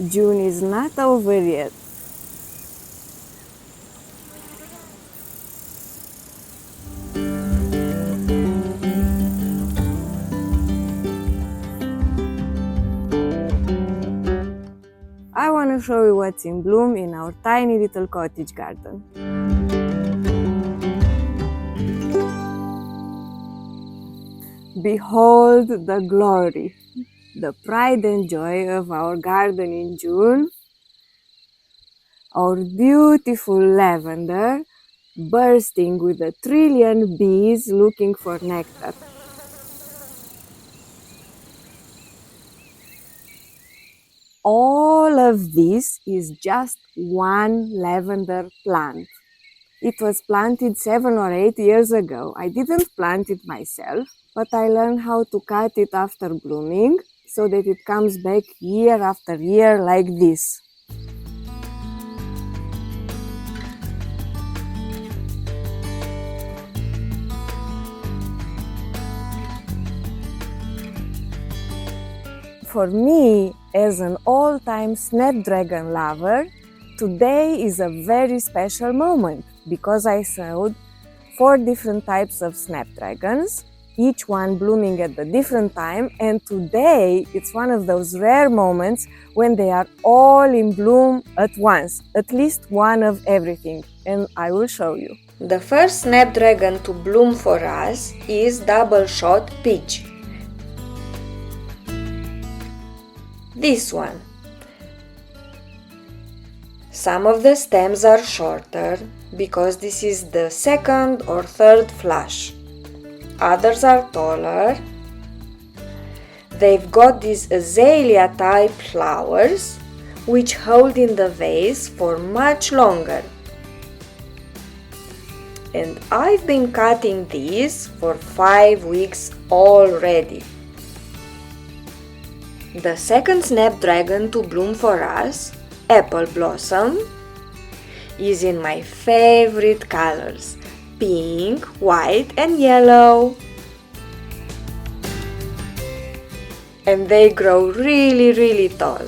June is not over yet. I want to show you what's in bloom in our tiny little cottage garden. Behold the glory, the pride and joy of our garden in June. Our beautiful lavender bursting with 1,000,000,000 bees looking for nectar. All of this is just one lavender plant. It was planted 7 or 8 years ago. I didn't plant it myself, but I learned how to cut it after blooming so that it comes back year after year like this. For me, as an all-time snapdragon lover, today is a very special moment because I sowed 4 different types of snapdragons, each one blooming at a different time, and today it's one of those rare moments when they are all in bloom at once, at least one of everything, and I will show you. The first snapdragon to bloom for us is double shot peach. This one. Some of the stems are shorter because this is the second or third flush. Others are taller. They've got these azalea type flowers which hold in the vase for much longer. And I've been cutting these for 5 weeks already. The second snapdragon to bloom for us, apple blossom, is in my favorite colors, pink, white and yellow. And they grow really tall.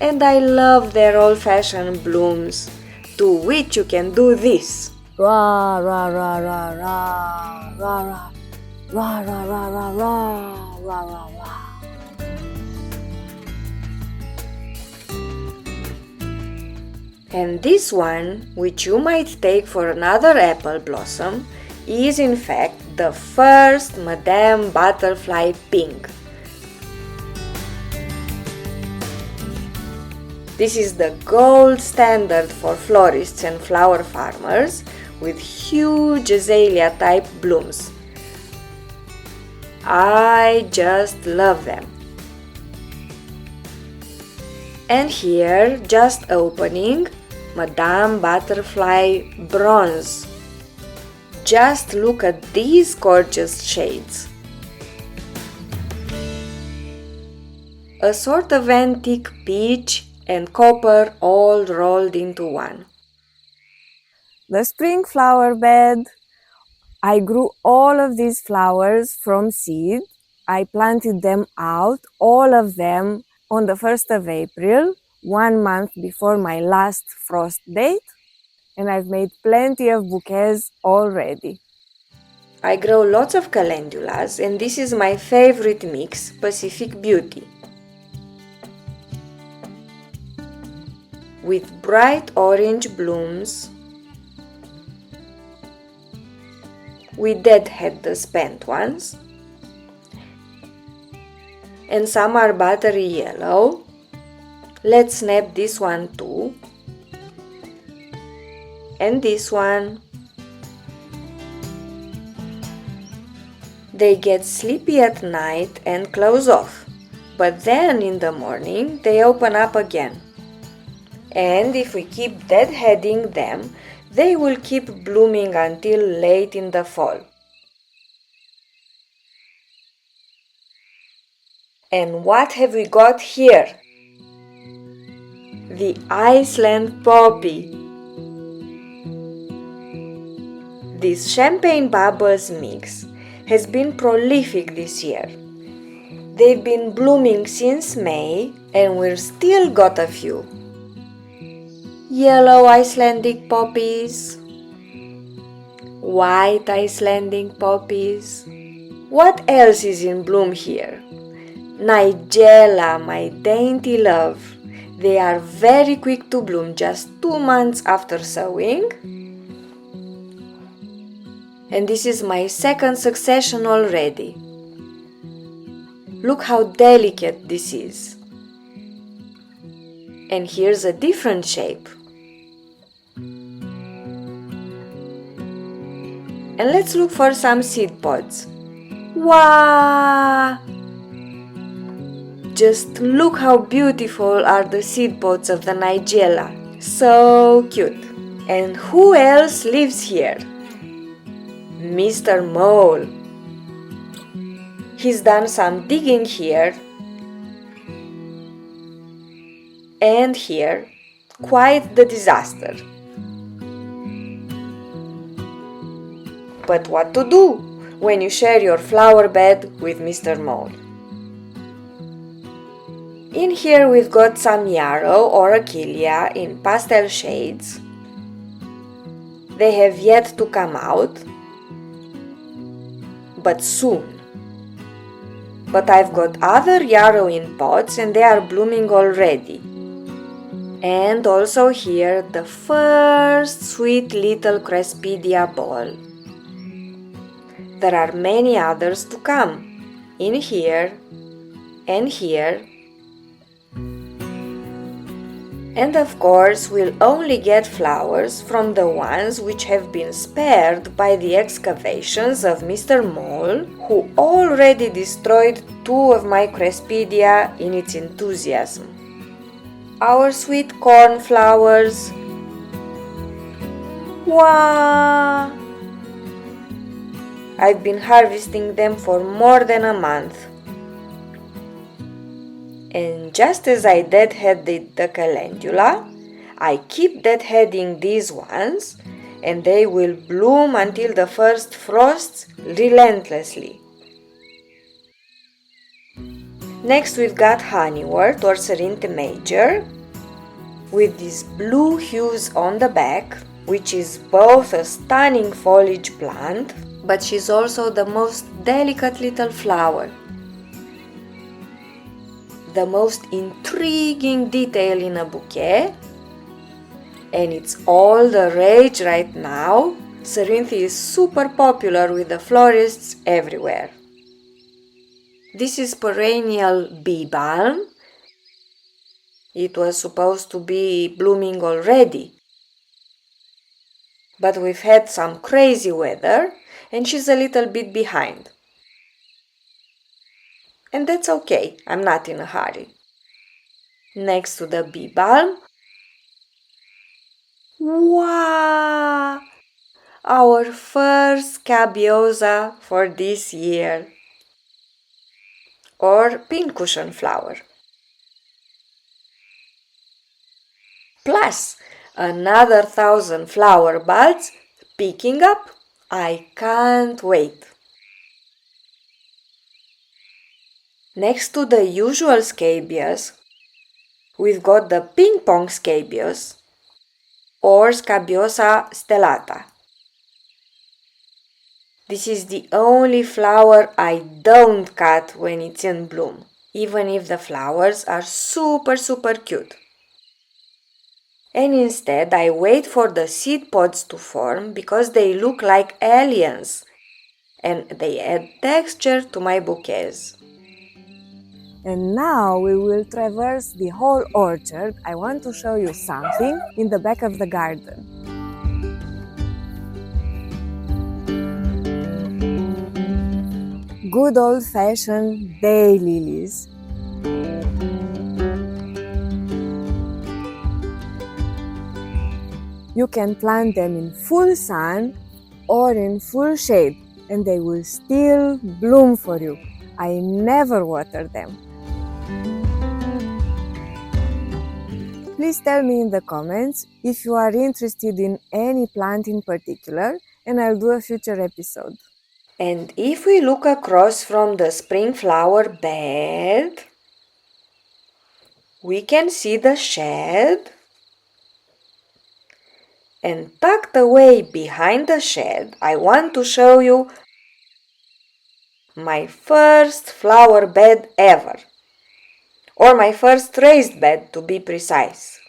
And I love their old-fashioned blooms, to which you can do this. Ra ra ra ra ra ra ra ra ra ra ra ra ra ra ra. And this one, which you might take for another apple blossom, is in fact the first Madame Butterfly pink. This is the gold standard for florists and flower farmers with huge azalea type blooms. I just love them. And here, just opening, Madame Butterfly bronze. Just look at these gorgeous shades. A sort of antique peach and copper all rolled into one. The spring flower bed. I grew all of these flowers from seed. I planted them out, all of them, on the 1st of April, 1 month before my last frost date, and I've made plenty of bouquets already. I grow lots of calendulas, and this is my favorite mix, Pacific Beauty. With bright orange blooms, we deadhead the spent ones, and some are buttery yellow. Let's snap this one too, and this one. They get sleepy at night and close off, but then in the morning they open up again. And if we keep deadheading them, they will keep blooming until late in the fall. And what have we got here? The Iceland poppy. This champagne bubbles mix has been prolific this year. They've been blooming since May and we've still got a few. Yellow Icelandic poppies, white Icelandic poppies. What else is in bloom here? Nigella, my dainty love. They are very quick to bloom, just 2 months after sowing. And this is my second succession already. Look how delicate this is. And here's a different shape. And let's look for some seed pods. Wow! Just look how beautiful are the seed pods of the Nigella. So cute. And who else lives here? Mr. Mole. He's done some digging here and here. Quite the disaster. But what to do when you share your flower bed with Mr. Mole? In here we've got some yarrow or achillea in pastel shades. They have yet to come out, but soon. But I've got other yarrow in pots and they are blooming already. And also here the first sweet little Crespidia ball. There are many others to come, in here and here. And of course we'll only get flowers from the ones which have been spared by the excavations of Mr. Mole, who already destroyed 2 of my Crespidia in its enthusiasm. Our sweet cornflowers. Wow! I've been harvesting them for more than a month. And just as I deadheaded the calendula, I keep deadheading these ones and they will bloom until the first frosts relentlessly. Next we've got honeywort or Cerinthe major with these blue hues on the back, which is both a stunning foliage plant, but she's also the most delicate little flower. The most intriguing detail in a bouquet, and it's all the rage right now. Cerinthe is super popular with the florists everywhere. This is perennial bee balm. It was supposed to be blooming already, but we've had some crazy weather and she's a little bit behind. And that's okay, I'm not in a hurry. Next to the bee balm, wow! Our first scabiosa for this year, or pincushion flower. Plus another 1,000 flower buds picking up. I can't wait. Next to the usual scabious, we've got the ping pong scabious or Scabiosa stellata. This is the only flower I don't cut when it's in bloom, even if the flowers are super cute. And instead I wait for the seed pods to form because they look like aliens and they add texture to my bouquets. And now we will traverse the whole orchard. I want to show you something in the back of the garden. Good old-fashioned daylilies. You can plant them in full sun or in full shade and they will still bloom for you. I never water them. Please tell me in the comments if you are interested in any plant in particular and I'll do a future episode. And if we look across from the spring flower bed, we can see the shed. And tucked away behind the shed, I want to show you my first flower bed ever. Or my first raised bed, to be precise.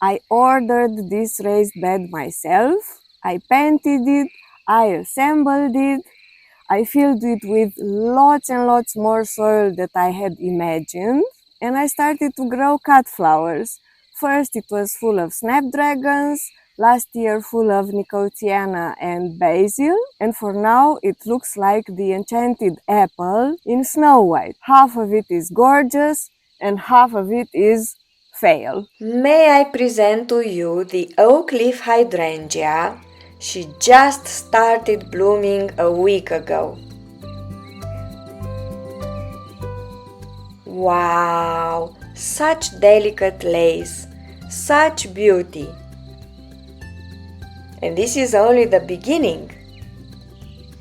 I ordered this raised bed myself. I painted it, I assembled it, I filled it with lots and lots more soil that I had imagined, and I started to grow cut flowers. First it was full of snapdragons, last year full of nicotiana and basil, and for now it looks like the enchanted apple in Snow White. Half of it is gorgeous and half of it is fail. May I present to you the oak leaf hydrangea? She just started blooming a week ago. Wow! Such delicate lace, such beauty. And this is only the beginning.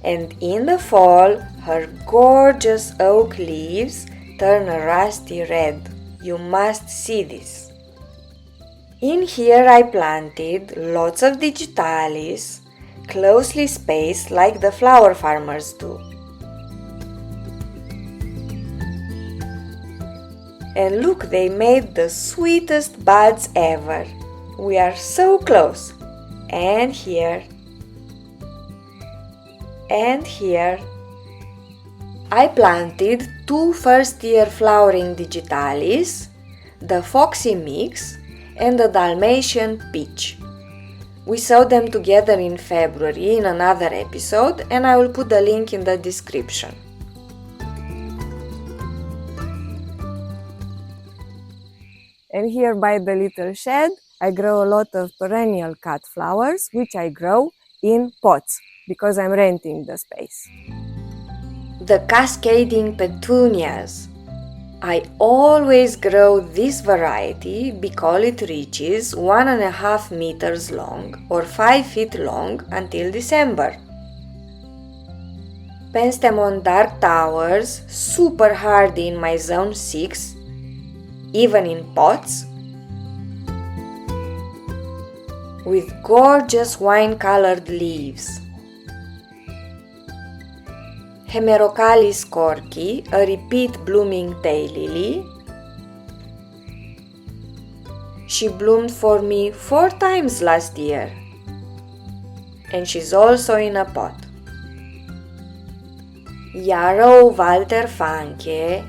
And in the fall, her gorgeous oak leaves turn a rusty red. You must see this. In here I planted lots of digitalis, closely spaced like the flower farmers do. And look, they made the sweetest buds ever. We are so close. And here. And here. I planted two first-year flowering digitalis, the Foxy Mix and the Dalmatian Peach. We saw them together in February in another episode, and I will put the link in the description. And here by the little shed, I grow a lot of perennial cut flowers, which I grow in pots because I'm renting the space. The cascading petunias. I always grow this variety because it reaches 1.5 meters long or 5 feet long until December. Penstemon dark towers, super hardy in my zone 6, even in pots, with gorgeous wine-colored leaves. Hemerocallis corky, a repeat blooming daylily. She bloomed for me 4 times last year. And she's also in a pot. Yarrow Walter Fanke.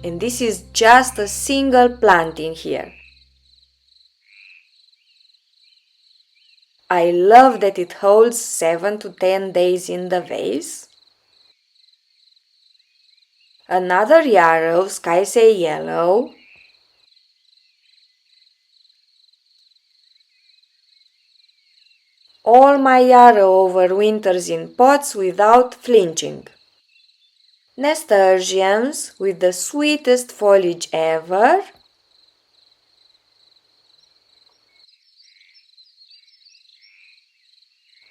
And this is just a single plant in here. I love that it holds 7 to 10 days in the vase. Another yarrow, Sky Say Yellow. All my yarrow overwinters in pots without flinching. Nasturtiums with the sweetest foliage ever.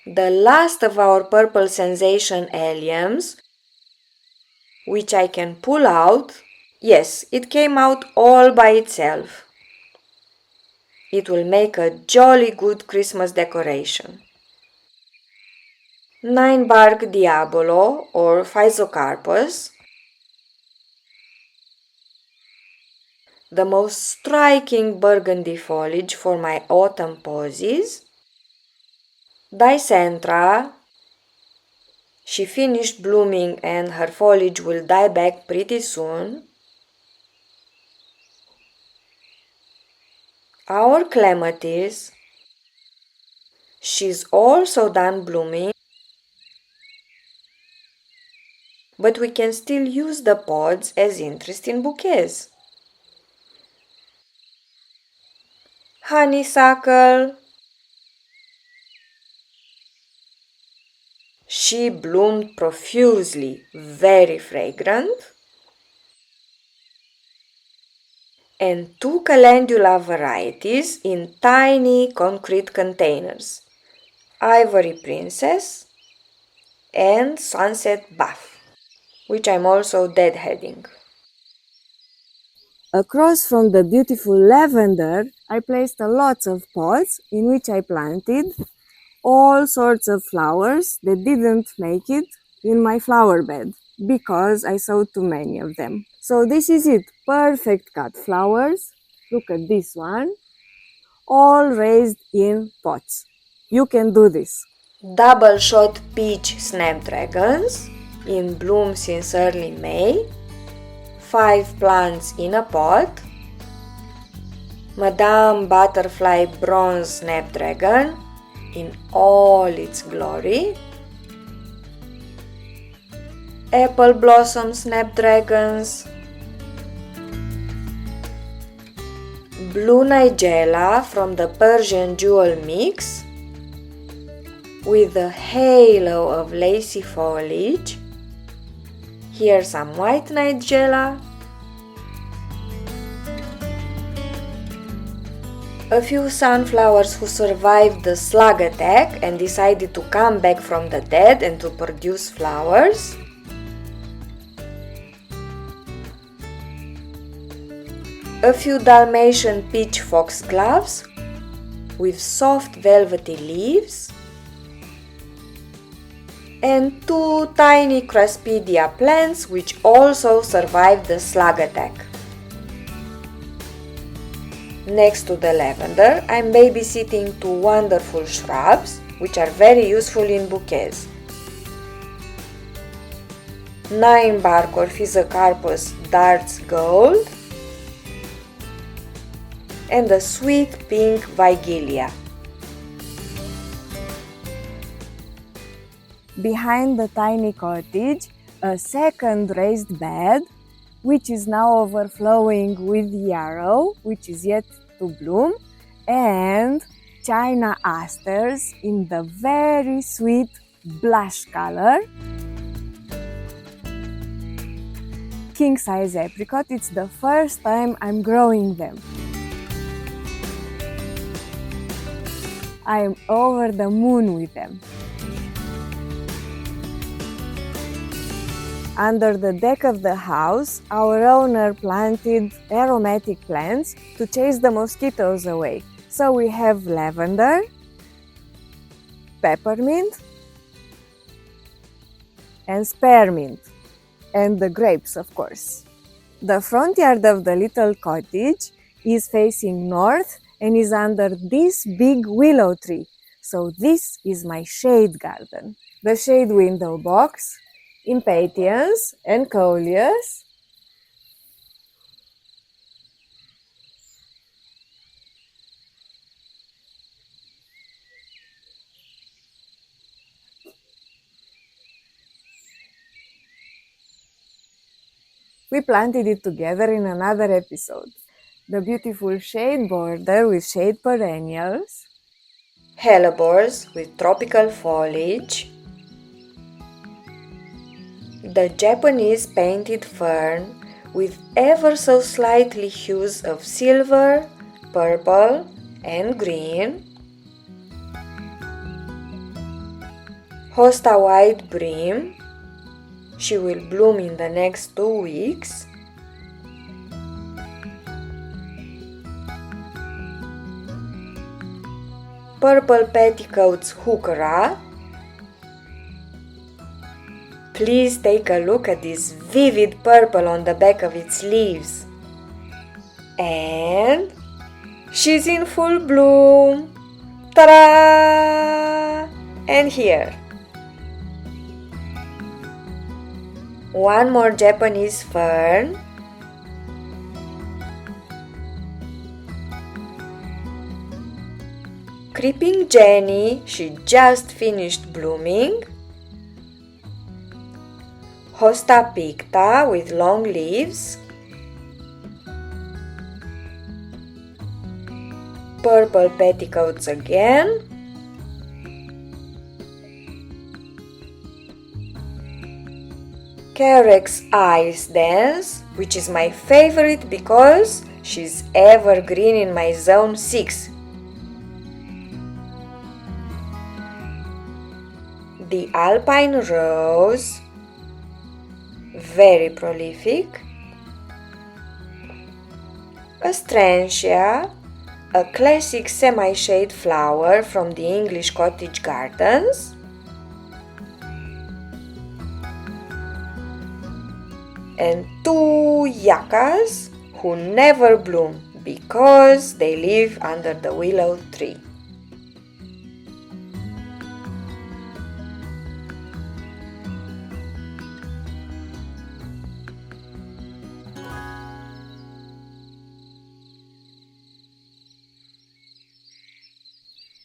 The last of our purple sensation alliums, which I can pull out. Yes, it came out all by itself. It will make a jolly good Christmas decoration. 9-bark Diabolo or Physocarpus. The most striking burgundy foliage for my autumn posies. Dicentra. She finished blooming and her foliage will die back pretty soon. Our clematis. She's also done blooming, but we can still use the pods as interesting bouquets. Honeysuckle. She bloomed profusely, very fragrant. And 2 calendula varieties in tiny concrete containers. Ivory Princess, and Sunset Buff, which I'm also deadheading. Across from the beautiful lavender, I placed a lot of pots in which I planted all sorts of flowers that didn't make it in my flower bed because I sowed too many of them. So this is it, perfect cut flowers. Look at this one, all raised in pots. You can do this. Double shot peach snapdragons in bloom since early May. 5 plants in a pot. Madame Butterfly Bronze Snapdragon in all its glory. Apple Blossom Snapdragons. Blue Nigella from the Persian Jewel Mix with a halo of lacy foliage. Here's some white Nigella. A few sunflowers who survived the slug attack and decided to come back from the dead and to produce flowers. A few Dalmatian peach foxgloves with soft velvety leaves. And 2 tiny Craspedia plants which also survived the slug attack. Next to the lavender, I'm babysitting 2 wonderful shrubs which are very useful in bouquets. 9-bark Orphisocarpus Darts Gold and a sweet pink Vigilia. Behind the tiny cottage, a second raised bed, which is now overflowing with yarrow, which is yet to bloom, and China asters in the very sweet blush color. King size apricot, it's the first time I'm growing them. I am over the moon with them. Under the deck of the house, our owner planted aromatic plants to chase the mosquitoes away. So we have lavender, peppermint, and spearmint, and the grapes, of course. The front yard of the little cottage is facing north and is under this big willow tree. So this is my shade garden. The shade window box, impatiens and coleus. We planted it together in another episode. The beautiful shade border with shade perennials. Hellebores with tropical foliage. The Japanese painted fern with ever so slightly hues of silver, purple and green. Hosta white bream. She will bloom in the next 2 weeks. Purple petticoats heuchera. Please take a look at this vivid purple on the back of its leaves. And she's in full bloom. Ta-da! And here. One more Japanese fern. Creeping Jenny, she just finished blooming. Hosta picta with long leaves. Purple petticoats again. Carex Ice Dance, which is my favorite because she's evergreen in my zone 6. the alpine rose, very prolific, a strantia, a classic semi-shade flower from the English cottage gardens, and two yuccas who never bloom because they live under the willow tree.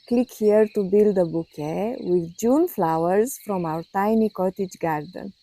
Click here to build a bouquet with June flowers from our tiny cottage garden.